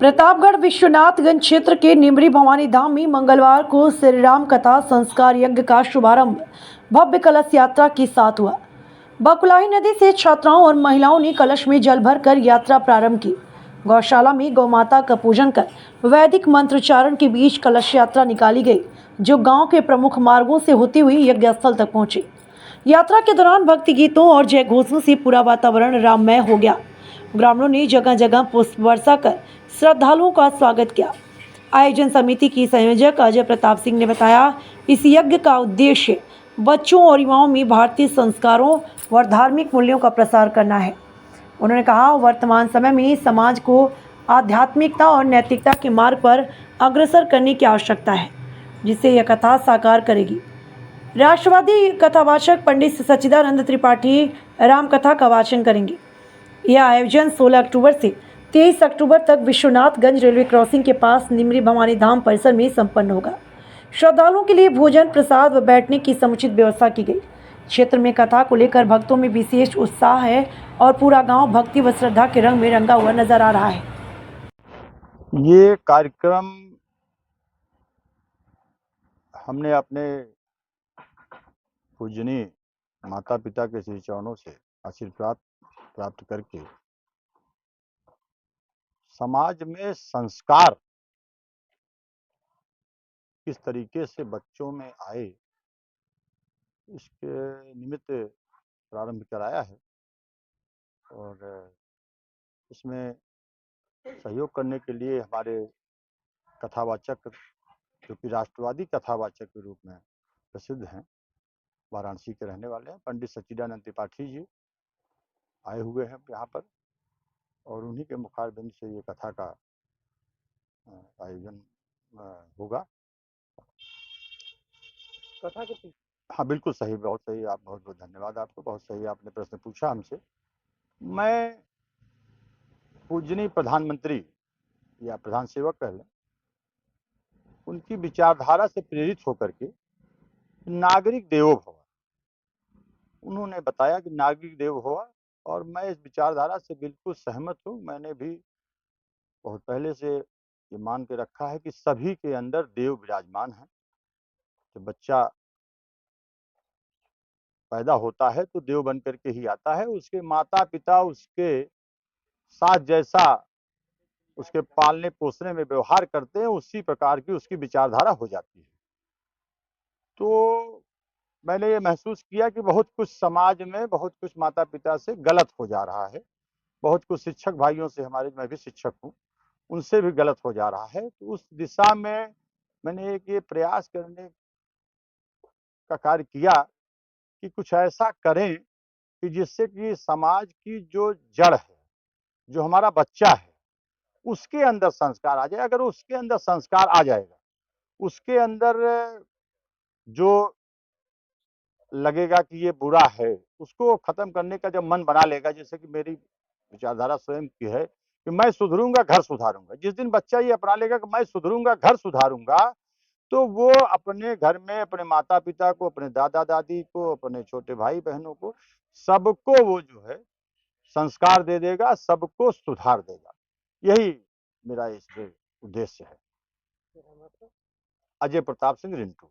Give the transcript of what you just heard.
प्रतापगढ़ विश्वनाथगंज क्षेत्र के निमरी भवानी धाम में मंगलवार को श्री राम कथा संस्कार यज्ञ का शुभारंभ भव्य कलश यात्रा के साथ हुआ। बकुलाही नदी से छात्राओं और महिलाओं ने कलश में जल भरकर यात्रा प्रारंभ की। गौशाला में गौ माता का पूजन कर वैदिक मंत्रोच्चारण के बीच कलश यात्रा निकाली गई, जो गांव के प्रमुख मार्गों से होती हुई यज्ञ स्थल तक पहुंची। यात्रा के दौरान भक्ति गीतों और जय घोषों से पूरा वातावरण राममय हो गया। ग्रामीणों ने जगह जगह पुष्प वर्षा कर श्रद्धालुओं का स्वागत किया। आयोजन समिति की संयोजक अजय प्रताप सिंह ने बताया, इस यज्ञ का उद्देश्य बच्चों और युवाओं में भारतीय संस्कारों और धार्मिक मूल्यों का प्रसार करना है। उन्होंने कहा, वर्तमान समय में समाज को आध्यात्मिकता और नैतिकता के मार्ग पर अग्रसर करने की आवश्यकता है, जिसे यह कथा साकार करेगी। राष्ट्रवादी कथावाचक पंडित सच्चिदानंद त्रिपाठी राम कथा का वाचन करेंगे। यह आयोजन 16 अक्टूबर से 23 अक्टूबर तक विश्वनाथगंज रेलवे क्रॉसिंग के पास निमरी भवानी धाम परिसर में संपन्न होगा। श्रद्धालुओं के लिए भोजन, प्रसाद व बैठने की समुचित व्यवस्था की गई। क्षेत्र में कथा को लेकर भक्तों में विशेष उत्साह है और पूरा गांव भक्ति व श्रद्धा के रंग में रंगा हुआ नजर आ रहा है। ये कार्यक्रम हमने अपने पूजनीय माता पिता के श्री चरणों से आशीर्वाद प्राप्त करके समाज में संस्कार किस तरीके से बच्चों में आए, इसके निमित्त प्रारंभ कराया है। और इसमें सहयोग करने के लिए हमारे कथावाचक, जो कि राष्ट्रवादी कथावाचक के रूप में प्रसिद्ध हैं, वाराणसी के रहने वाले हैं, पंडित सच्चिदानंद त्रिपाठी जी आए हुए हैं यहाँ पर, और उन्हीं के मुखारबिंद से ये कथा का आयोजन होगा। कथा के हाँ, बिल्कुल सही, बहुत सही। आप बहुत बहुत धन्यवाद आपको, बहुत सही आपने प्रश्न पूछा हमसे। मैं पूजनीय प्रधानमंत्री या प्रधान सेवक कह लें, उनकी विचारधारा से प्रेरित होकर के नागरिक देवो भव, उन्होंने बताया कि नागरिक देव भव, और मैं इस विचारधारा से बिल्कुल सहमत हूँ। मैंने भी बहुत पहले से ये मान के रखा है कि सभी के अंदर देव विराजमान है। जब बच्चा पैदा होता है तो देव बन करके ही आता है। उसके माता पिता उसके साथ जैसा उसके पालने पोसने में व्यवहार करते हैं, उसी प्रकार की उसकी विचारधारा हो जाती है। तो मैंने ये महसूस किया कि बहुत कुछ समाज में, बहुत कुछ माता पिता से गलत हो जा रहा है। बहुत कुछ शिक्षक भाइयों से, हमारे, मैं भी शिक्षक हूँ, उनसे भी गलत हो जा रहा है। तो उस दिशा में मैंने एक ये प्रयास करने का कार्य किया कि कुछ ऐसा करें कि जिससे कि समाज की जो जड़ है, जो हमारा बच्चा है, उसके अंदर संस्कार आ जाए। अगर उसके अंदर संस्कार आ जाएगा, उसके अंदर जो लगेगा कि ये बुरा है, उसको खत्म करने का जब मन बना लेगा, जैसे कि मेरी विचारधारा स्वयं की है कि मैं सुधरूंगा घर सुधारूंगा। जिस दिन बच्चा ये अपना लेगा कि मैं सुधरूंगा घर सुधारूंगा, तो वो अपने घर में अपने माता पिता को, अपने दादा दादी को, अपने छोटे भाई बहनों को, सबको वो जो है संस्कार दे देगा, सबको सुधार देगा। यही मेरा इसमें उद्देश्य है। अजय प्रताप सिंह, रिंटू।